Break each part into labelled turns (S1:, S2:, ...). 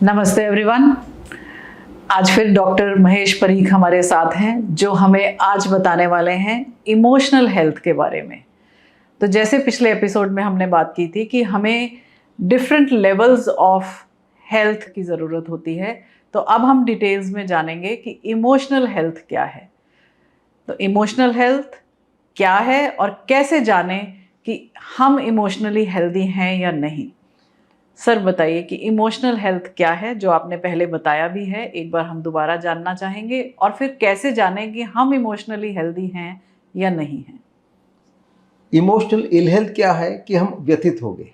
S1: नमस्ते एवरीवन। आज फिर डॉक्टर महेश परीख हमारे साथ हैं जो हमें आज बताने वाले हैं इमोशनल हेल्थ के बारे में। तो जैसे पिछले एपिसोड में हमने बात की थी कि हमें डिफरेंट लेवल्स ऑफ हेल्थ की ज़रूरत होती है, तो अब हम डिटेल्स में जानेंगे कि इमोशनल हेल्थ क्या है। तो इमोशनल हेल्थ क्या है और कैसे जानें कि हम इमोशनली हेल्दी हैं या नहीं। सर बताइए कि इमोशनल हेल्थ क्या है, जो आपने पहले बताया भी है, एक बार हम दोबारा जानना चाहेंगे, और फिर कैसे जानें कि हम इमोशनली हेल्दी हैं या नहीं हैं।
S2: इमोशनल इल हेल्थ क्या है कि हम व्यथित हो गए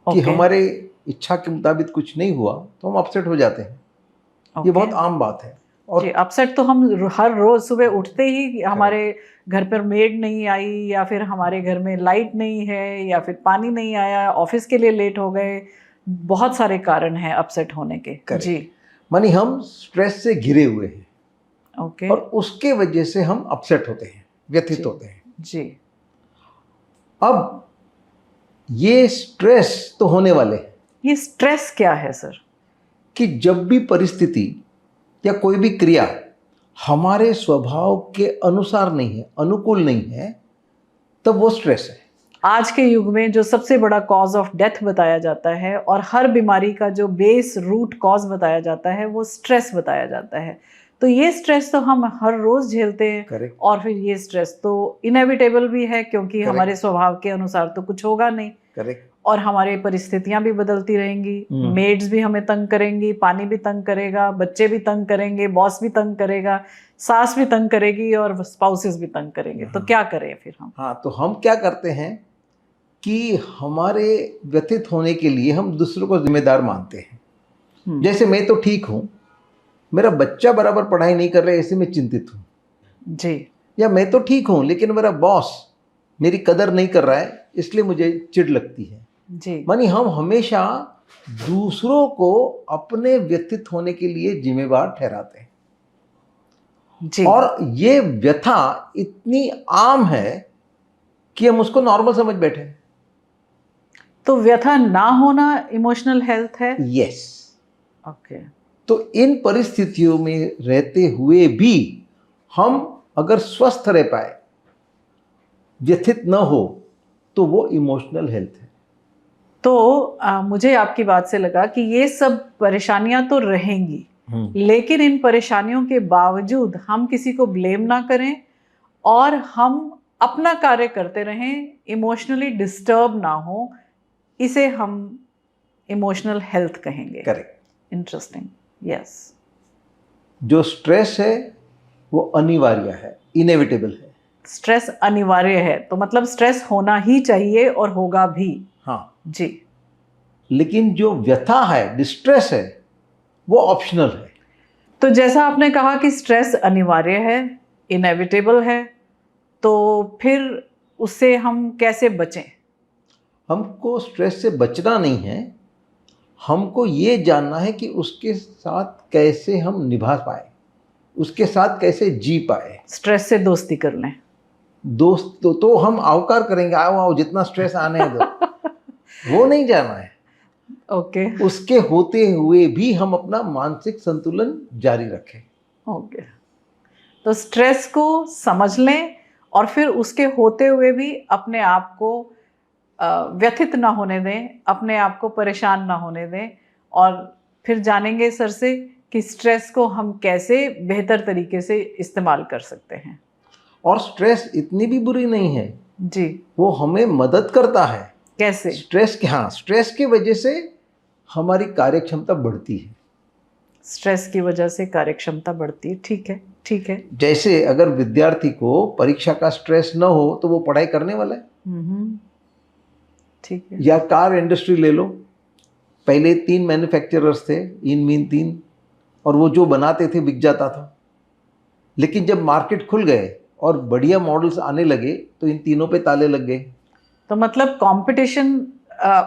S2: कि हमारे इच्छा के मुताबिक कुछ नहीं हुआ तो हम अपसेट हो जाते हैं। ये बहुत आम बात है।
S1: और जी, अपसेट तो हम हर रोज सुबह उठते ही हमारे घर पर मेड नहीं आई, या फिर हमारे घर में लाइट नहीं है, या फिर पानी नहीं आया, ऑफिस के लिए लेट हो गए, बहुत सारे कारण हैं अपसेट होने के। जी,
S2: मानी हम स्ट्रेस से घिरे हुए हैं और उसके वजह से हम अपसेट होते हैं, व्यथित होते हैं।
S1: जी,
S2: अब ये स्ट्रेस तो होने वाले हैं।
S1: ये स्ट्रेस क्या है सर?
S2: कि जब भी परिस्थिति या कोई भी क्रिया हमारे स्वभाव के अनुसार नहीं है, अनुकूल नहीं है, तब वो स्ट्रेस है।
S1: आज के युग में जो सबसे बड़ा कॉज ऑफ डेथ बताया जाता है और हर बीमारी का जो बेस रूट कॉज बताया जाता है वो स्ट्रेस बताया जाता है। तो ये स्ट्रेस तो हम हर रोज झेलते हैं।
S2: Correct.
S1: और फिर ये स्ट्रेस तो इनएविटेबल भी है, क्योंकि
S2: Correct.
S1: हमारे स्वभाव के अनुसार तो कुछ होगा नहीं।
S2: करेक्ट।
S1: और हमारी परिस्थितियां भी बदलती रहेंगी, मेड्स भी हमें तंग करेंगी, पानी भी तंग करेगा, बच्चे भी तंग करेंगे, बॉस भी तंग करेगा, सास भी तंग करेगी और स्पाउसेस भी तंग करेंगे। तो क्या करें फिर हम?
S2: हाँ, तो हम क्या करते हैं कि हमारे व्यथित होने के लिए हम दूसरों को जिम्मेदार मानते हैं। जैसे मैं तो ठीक हूँ, मेरा बच्चा बराबर पढ़ाई नहीं कर रहा है, ऐसे में चिंतित हूँ
S1: जी। या
S2: मैं तो ठीक हूँ लेकिन मेरा बॉस मेरी कदर नहीं कर रहा है, इसलिए मुझे चिढ़ लगती है। जी। मानी हम हमेशा दूसरों को अपने व्यथित होने के लिए जिम्मेवार ठहराते हैं। जी। और ये व्यथा इतनी आम है कि हम उसको नॉर्मल समझ बैठे हैं।
S1: तो व्यथा ना होना इमोशनल हेल्थ है?
S2: यस।
S1: ओके।
S2: तो इन परिस्थितियों में रहते हुए भी हम अगर स्वस्थ रह पाए, व्यथित न हो, तो वो इमोशनल हेल्थ है।
S1: तो मुझे आपकी बात से लगा कि ये सब परेशानियां तो रहेंगी, लेकिन इन परेशानियों के बावजूद हम किसी को ब्लेम ना करें और हम अपना कार्य करते रहें, इमोशनली डिस्टर्ब ना हो, इसे हम इमोशनल हेल्थ कहेंगे।
S2: करेक्ट।
S1: इंटरेस्टिंग। यस।
S2: जो स्ट्रेस है वो अनिवार्य है, इनएविटेबल है।
S1: स्ट्रेस अनिवार्य है तो मतलब स्ट्रेस होना ही चाहिए और होगा भी।
S2: हाँ
S1: जी।
S2: लेकिन जो व्यथा है, डिस्ट्रेस है, वो ऑप्शनल है।
S1: तो जैसा आपने कहा कि स्ट्रेस अनिवार्य है, इनएविटेबल है, तो फिर उससे हम कैसे बचें?
S2: हमको स्ट्रेस से बचना नहीं है, हमको ये जानना है कि उसके साथ कैसे हम निभा पाए, उसके साथ कैसे जी पाए।
S1: स्ट्रेस से दोस्ती कर लें।
S2: दोस्त तो हम आवकार करेंगे, आओ आओ जितना स्ट्रेस आने दो वो नहीं जाना है। ओके। उसके होते हुए भी हम अपना मानसिक संतुलन जारी रखें।
S1: ओके। तो स्ट्रेस को समझ लें और फिर उसके होते हुए भी अपने आप को व्यथित ना होने दें, अपने आप को परेशान ना होने दें, और फिर जानेंगे सर से कि स्ट्रेस को हम कैसे बेहतर तरीके से इस्तेमाल कर सकते हैं।
S2: और स्ट्रेस इतनी भी बुरी नहीं है
S1: जी,
S2: वो हमें मदद करता है।
S1: कैसे?
S2: स्ट्रेस के, हाँ, स्ट्रेस की वजह से हमारी कार्यक्षमता बढ़ती है।
S1: स्ट्रेस की वजह से कार्यक्षमता बढ़ती है, ठीक है, ठीक है।
S2: जैसे अगर विद्यार्थी को परीक्षा का स्ट्रेस न हो तो वो पढ़ाई करने वाला है।
S1: ठीक है।
S2: या कार इंडस्ट्री ले लो, पहले 3 मैन्युफैक्चरर्स थे, इन मीन 3, और वो जो बनाते थे बिक जाता था। लेकिन जब मार्केट खुल गए और बढ़िया मॉडल्स आने लगे तो इन तीनों पे ताले लग गए।
S1: तो मतलब कंपटीशन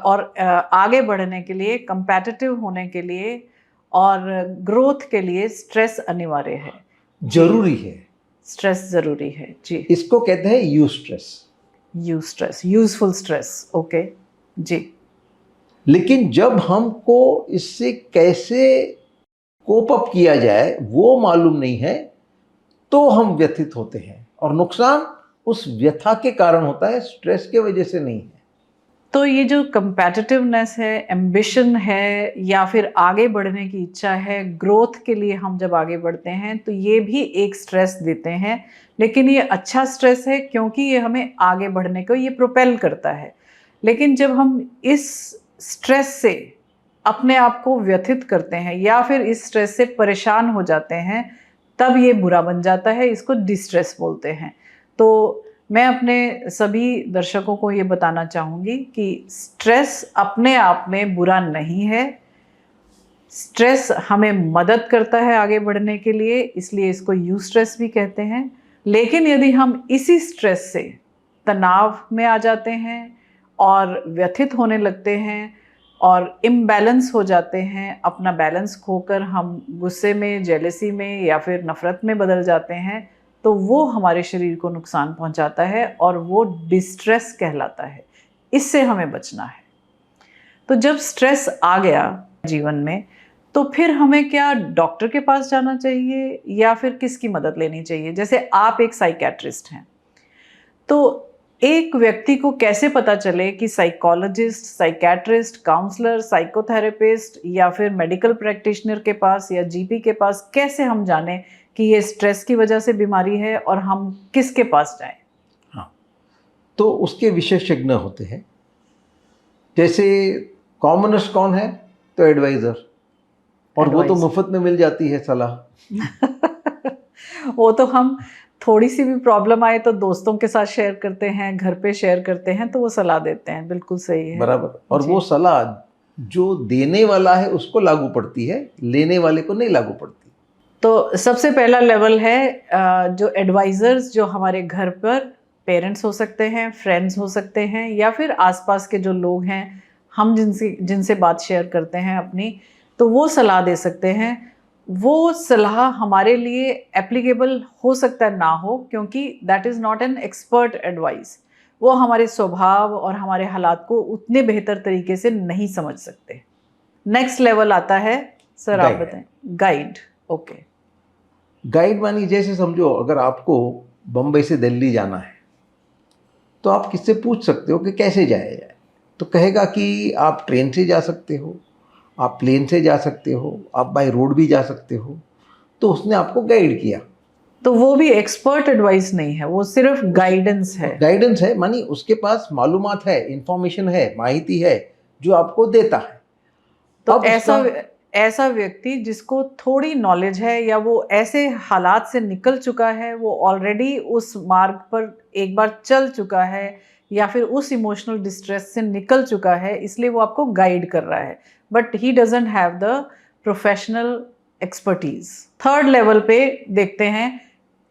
S1: और आगे बढ़ने के लिए, कंपेटिटिव होने के लिए और ग्रोथ के लिए स्ट्रेस अनिवार्य है,
S2: जरूरी है।
S1: स्ट्रेस जरूरी है जी।
S2: इसको कहते हैं eustress.
S1: Eustress, useful stress. Okay जी।
S2: लेकिन जब हमको इससे कैसे कोप अप किया जाए वो मालूम नहीं है तो हम व्यथित होते हैं, और नुकसान उस व्यथा के कारण होता है, स्ट्रेस के वजह से नहीं है।
S1: तो ये जो कंपेटिटिवनेस है, एम्बिशन है, या फिर आगे बढ़ने की इच्छा है, ग्रोथ के लिए हम जब आगे बढ़ते हैं तो ये भी एक स्ट्रेस देते हैं, लेकिन ये अच्छा स्ट्रेस है क्योंकि ये हमें आगे बढ़ने को ये प्रोपेल करता है। लेकिन जब हम इस स्ट्रेस से अपने आप को व्यथित करते हैं या फिर इस स्ट्रेस से परेशान हो जाते हैं, तब ये बुरा बन जाता है, इसको डिस्ट्रेस बोलते हैं। तो मैं अपने सभी दर्शकों को ये बताना चाहूँगी कि स्ट्रेस अपने आप में बुरा नहीं है। स्ट्रेस हमें मदद करता है आगे बढ़ने के लिए, इसलिए इसको यूस्ट्रेस भी कहते हैं। लेकिन यदि हम इसी स्ट्रेस से तनाव में आ जाते हैं और व्यथित होने लगते हैं और इम्बैलेंस हो जाते हैं, अपना बैलेंस खोकर हम गुस्से में, जेलसी में या फिर नफ़रत में बदल जाते हैं, तो वो हमारे शरीर को नुकसान पहुंचाता है और वो डिस्ट्रेस कहलाता है। इससे हमें बचना है। तो जब स्ट्रेस आ गया जीवन में, तो फिर हमें क्या डॉक्टर के पास जाना चाहिए या फिर किसकी मदद लेनी चाहिए? जैसे आप एक साइकेट्रिस्ट हैं, तो एक व्यक्ति को कैसे पता चले कि साइकोलॉजिस्ट, साइकेट्रिस्ट, काउंसलर, साइकोथेरेपिस्ट या फिर मेडिकल प्रैक्टिशनर के पास या जीपी के पास कैसे हम जाने कि ये स्ट्रेस की वजह से बीमारी है और हम किसके पास जाएं?
S2: हाँ, तो उसके विशेषज्ञ होते हैं। जैसे कॉमनस्ट कौन है? तो एडवाइज़र, और वो तो मुफ्त में मिल जाती है सलाह।
S1: वो तो हम थोड़ी सी भी प्रॉब्लम आए तो दोस्तों के साथ शेयर करते हैं, घर पे शेयर करते हैं, तो वो सलाह देते हैं। बिल्कुल सही है,
S2: बराबर। और वो सलाह जो देने वाला है उसको लागू पड़ती है, लेने वाले को नहीं लागू पड़ती।
S1: तो सबसे पहला लेवल है जो एडवाइजर्स, जो हमारे घर पर पेरेंट्स हो सकते हैं, फ्रेंड्स हो सकते हैं, या फिर आसपास के जो लोग हैं, हम जिनसे बात शेयर करते हैं अपनी, तो वो सलाह दे सकते हैं। वो सलाह हमारे लिए एप्लीकेबल हो सकता है ना हो, क्योंकि that is not an expert advice. वो हमारे स्वभाव और हमारे हालात को उतने बेहतर तरीके से नहीं समझ सकते। नेक्स्ट लेवल आता है, सर आप बताएं। गाइड। ओके,
S2: गाइड मानी जैसे समझो, अगर आपको बम्बई से दिल्ली जाना है तो आप किससे पूछ सकते हो कि कैसे जाया जाए, तो कहेगा कि आप ट्रेन से जा सकते हो, आप प्लेन से जा सकते हो, आप बाय रोड भी जा सकते हो। तो उसने आपको गाइड किया।
S1: तो वो भी एक्सपर्ट एडवाइस नहीं है, वो सिर्फ गाइडेंस है।
S2: गाइडेंस है, मानी उसके पास मालूमात है, इंफॉर्मेशन है, माहिती है जो आपको देता है।
S1: तो ऐसा व्यक्ति जिसको थोड़ी नॉलेज है या वो ऐसे हालात से निकल चुका है, वो ऑलरेडी उस मार्ग पर एक बार चल चुका है या फिर उस इमोशनल डिस्ट्रेस से निकल चुका है, इसलिए वो आपको गाइड कर रहा है, but he doesn't have the professional expertise. Third level पे देखते हैं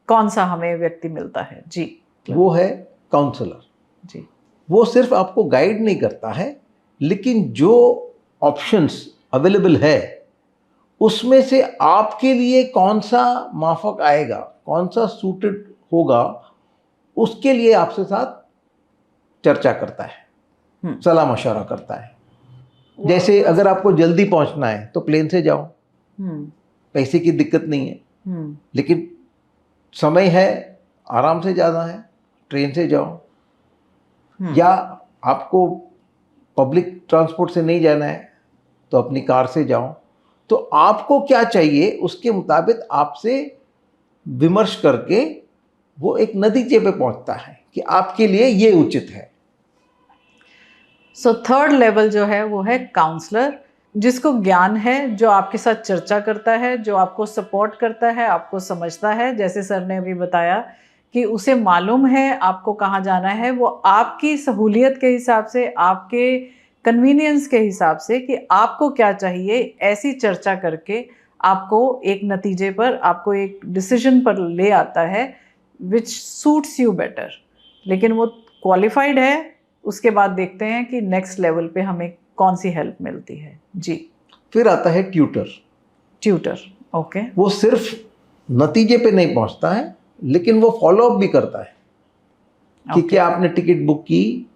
S1: कौन सा हमें व्यक्ति मिलता है। जी,
S2: वो है काउंसलर।
S1: जी,
S2: वो सिर्फ आपको गाइड नहीं करता है, लेकिन जो ऑप्शंस अवेलेबल है उसमें से आपके लिए कौन सा माफक आएगा, कौन सा सूटेड होगा, उसके लिए आपसे साथ चर्चा करता है, सलाह मशवरा करता है। जैसे अगर आपको जल्दी पहुंचना है तो प्लेन से जाओ, पैसे की दिक्कत नहीं है, लेकिन समय है, आराम से जाना है, ट्रेन से जाओ। या आपको पब्लिक ट्रांसपोर्ट से नहीं जाना है तो अपनी कार से जाओ। तो आपको क्या चाहिए उसके मुताबिक आपसे विमर्श करके वो एक नतीजे पे पहुंचता है कि आपके लिए ये उचित है।
S1: सो थर्ड लेवल जो है वो है काउंसलर, जिसको ज्ञान है, जो आपके साथ चर्चा करता है, जो आपको सपोर्ट करता है, आपको समझता है। जैसे सर ने अभी बताया कि उसे मालूम है आपको कहाँ जाना है, वो आपकी सहूलियत के हिसाब से, आपके कन्वीनियंस के हिसाब से कि आपको क्या चाहिए, ऐसी चर्चा करके आपको एक नतीजे पर, आपको एक डिसीजन पर ले आता है विच सूट्स यू बेटर। लेकिन वो क्वालिफाइड है, उसके बाद देखते हैं कि नेक्स्ट लेवल पे हमें कौन सी हेल्प मिलती है। जी,
S2: फिर आता है ट्यूटर।
S1: Tutor, okay.
S2: वो सिर्फ नतीजे पे नहीं पहुंचता है, लेकिन वो फॉलो अप भी करता है कि क्या आपने टिकट बुक की,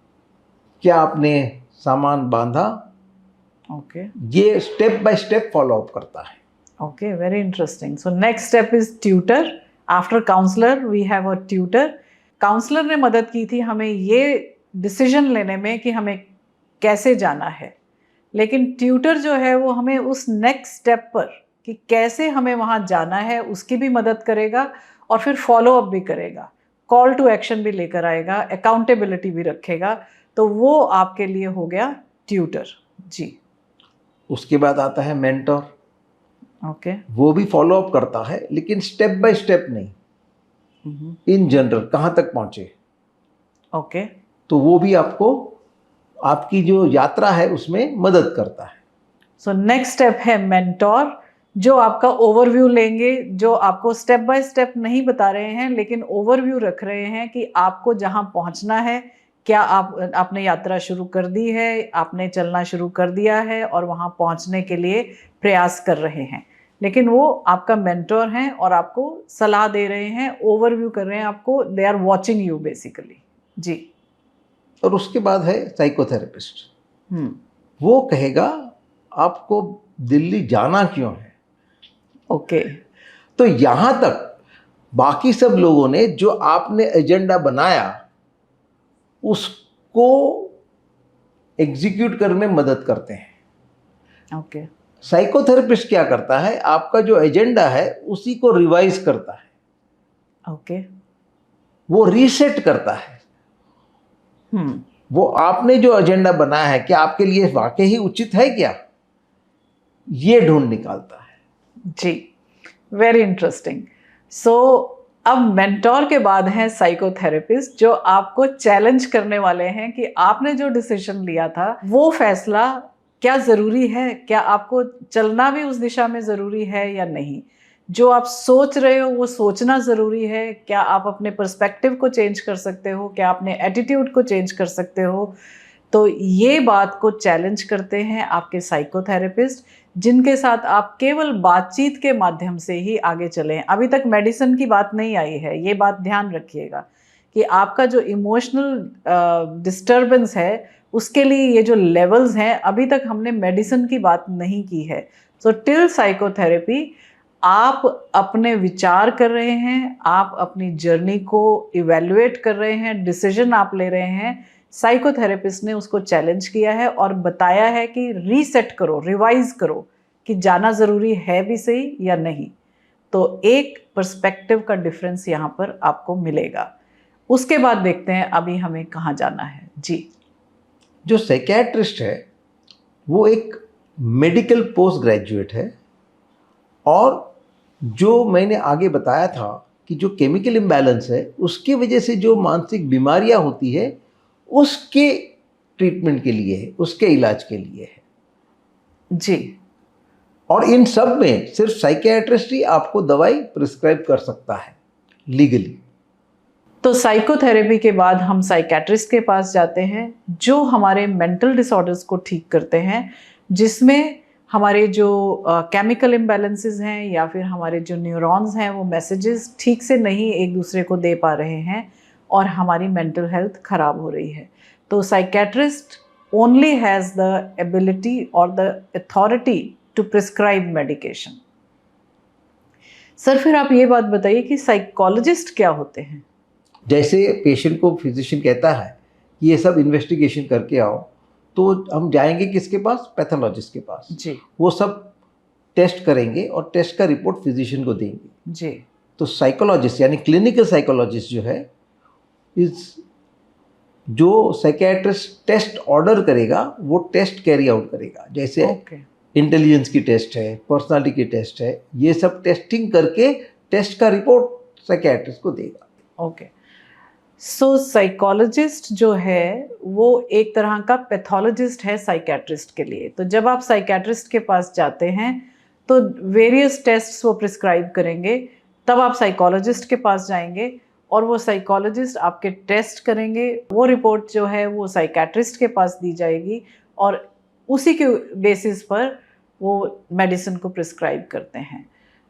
S2: क्या आपने सामान बांधा,
S1: ओके,
S2: ये step by step follow up करता है।
S1: Okay, very interesting. So next step is tutor. After counsellor we have a tutor. Counsellor ने मदद की थी हमें ये डिसीजन लेने में कि हमें कैसे जाना है, लेकिन ट्यूटर जो है वो हमें उस नेक्स्ट स्टेप पर कि कैसे हमें वहाँ जाना है उसकी भी मदद करेगा और फिर फॉलो अप भी करेगा, कॉल टू एक्शन भी लेकर आएगा, अकाउंटेबिलिटी भी रखेगा। तो वो आपके लिए हो गया ट्यूटर। जी।
S2: उसके बाद आता है मेंटर।
S1: ओके,
S2: वो भी फॉलो अप करता है लेकिन स्टेप बाय स्टेप नहीं, इन जनरल कहाँ तक पहुंचे।
S1: ओके,
S2: तो वो भी आपको आपकी जो यात्रा है उसमें मदद करता है।
S1: सो नेक्स्ट स्टेप है मेंटोर, जो आपका ओवरव्यू लेंगे, जो आपको स्टेप बाय स्टेप नहीं बता रहे हैं लेकिन ओवरव्यू रख रहे हैं कि आपको जहां पहुंचना है, क्या आपने यात्रा शुरू कर दी है, आपने चलना शुरू कर दिया है और वहां पहुंचने के लिए प्रयास कर रहे हैं। लेकिन वो आपका मेंटोर हैं और आपको सलाह दे रहे हैं, ओवरव्यू कर रहे हैं आपको, they are watching you basically. जी।
S2: और उसके बाद है साइकोथेरेपिस्ट। वो कहेगा आपको दिल्ली जाना क्यों है।
S1: ओके,
S2: तो यहां तक बाकी सब लोगों ने जो आपने एजेंडा बनाया उसको एग्जीक्यूट करने में मदद करते हैं।
S1: ओके,
S2: साइकोथेरेपिस्ट क्या करता है, आपका जो एजेंडा है उसी को रिवाइज करता है।
S1: ओके,
S2: वो रीसेट करता है। वो आपने जो एजेंडा बनाया है क्या आपके लिए वाकई ही उचित है क्या, ये ढूंढ निकालता है।
S1: जी, वेरी इंटरेस्टिंग। सो अब मेंटोर के बाद है साइकोथेरेपिस्ट, जो आपको चैलेंज करने वाले हैं कि आपने जो डिसीजन लिया था वो फैसला क्या ज़रूरी है, क्या आपको चलना भी उस दिशा में ज़रूरी है या नहीं, जो आप सोच रहे हो वो सोचना ज़रूरी है, क्या आप अपने पर्सपेक्टिव को चेंज कर सकते हो, क्या अपने एटीट्यूड को चेंज कर सकते हो। तो ये बात को चैलेंज करते हैं आपके साइकोथेरेपिस्ट, जिनके साथ आप केवल बातचीत के माध्यम से ही आगे चलें। अभी तक मेडिसिन की बात नहीं आई है, ये बात ध्यान रखिएगा कि आपका जो इमोशनल डिस्टर्बेंस है उसके लिए ये जो लेवल्स हैं, अभी तक हमने मेडिसिन की बात नहीं की है। सो टिल साइकोथेरेपी आप अपने विचार कर रहे हैं, आप अपनी जर्नी को इवेल्युएट कर रहे हैं, डिसीजन आप ले रहे हैं। साइकोथेरेपिस्ट ने उसको चैलेंज किया है और बताया है कि रीसेट करो, रिवाइज करो कि जाना ज़रूरी है भी सही या नहीं। तो एक पर्सपेक्टिव का डिफरेंस यहाँ पर आपको मिलेगा। उसके बाद देखते हैं अभी हमें कहाँ जाना है। जी।
S2: जो साइकियाट्रिस्ट है वो एक मेडिकल पोस्ट ग्रेजुएट है, और जो मैंने आगे बताया था कि जो केमिकल इम्बैलेंस है उसकी वजह से जो मानसिक बीमारियां होती है उसके ट्रीटमेंट के लिए है, उसके इलाज के लिए है।
S1: जी।
S2: और इन सब में सिर्फ साइकियाट्रिस्ट ही आपको दवाई प्रिस्क्राइब कर सकता है लीगली।
S1: तो साइकोथेरेपी के बाद हम साइकियाट्रिस्ट के पास जाते हैं, जो हमारे मेंटल डिसऑर्डर्स को ठीक करते हैं, जिसमें हमारे जो केमिकल इम्बैलेंसेस हैं या फिर हमारे जो न्यूरॉन्स हैं वो मैसेजेस ठीक से नहीं एक दूसरे को दे पा रहे हैं और हमारी मेंटल हेल्थ ख़राब हो रही है। तो psychiatrist only has the ability और the authority to prescribe medication. Sir फिर आप ये बात बताइए कि साइकोलॉजिस्ट क्या होते हैं।
S2: जैसे पेशेंट को फिजिशियन कहता है कि ये सब इन्वेस्टिगेशन करके आओ, तो हम जाएंगे किसके पास, पैथोलॉजिस्ट के पास।
S1: जी।
S2: वो सब टेस्ट करेंगे और टेस्ट का रिपोर्ट फिजिशियन को देंगे।
S1: जी।
S2: तो साइकोलॉजिस्ट यानी क्लिनिकल साइकोलॉजिस्ट जो है जो साइकियाट्रिस्ट टेस्ट ऑर्डर करेगा वो टेस्ट कैरी आउट करेगा। जैसे इंटेलिजेंस की टेस्ट है, पर्सनालिटी की टेस्ट है, ये सब टेस्टिंग करके टेस्ट का रिपोर्ट साइकियाट्रिस्ट को देगा।
S1: ओके। सो साइकोलॉजिस्ट जो है वो एक तरह का पैथोलॉजिस्ट है साइकियाट्रिस्ट के लिए। तो जब आप साइकियाट्रिस्ट के पास जाते हैं तो वेरियस टेस्ट्स वो प्रिस्क्राइब करेंगे, तब आप साइकोलॉजिस्ट के पास जाएंगे और वो साइकोलॉजिस्ट आपके टेस्ट करेंगे, वो रिपोर्ट जो है वो साइकियाट्रिस्ट के पास दी जाएगी और उसी के बेसिस पर वो मेडिसिन को प्रिस्क्राइब करते हैं।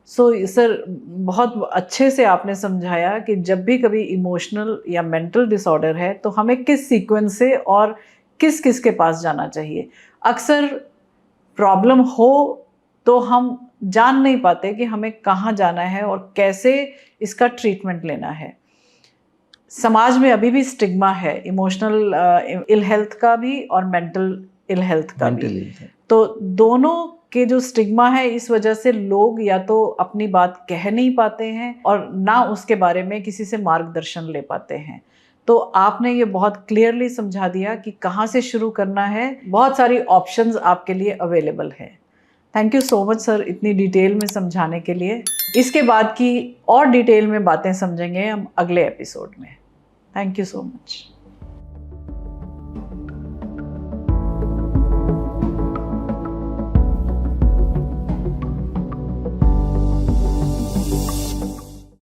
S1: सो सर बहुत अच्छे से आपने समझाया कि जब भी कभी इमोशनल या मेंटल डिसऑर्डर है तो हमें किस सीक्वेंस से और किस किस के पास जाना चाहिए। अक्सर प्रॉब्लम हो तो हम जान नहीं पाते कि हमें कहाँ जाना है और कैसे इसका ट्रीटमेंट लेना है। समाज में अभी भी स्टिग्मा है इमोशनल इल हेल्थ का भी और मेंटल इल हेल्थ का भी। तो दोनों के जो स्टिग्मा है, इस वजह से लोग या तो अपनी बात कह नहीं पाते हैं और ना उसके बारे में किसी से मार्गदर्शन ले पाते हैं। तो आपने ये बहुत क्लियरली समझा दिया कि कहाँ से शुरू करना है। बहुत सारी ऑप्शंस आपके लिए अवेलेबल है। Thank you so much sir इतनी डिटेल में समझाने के लिए। इसके बाद की और डिटेल में बातें समझेंगे हम अगले एपिसोड में। Thank you so much.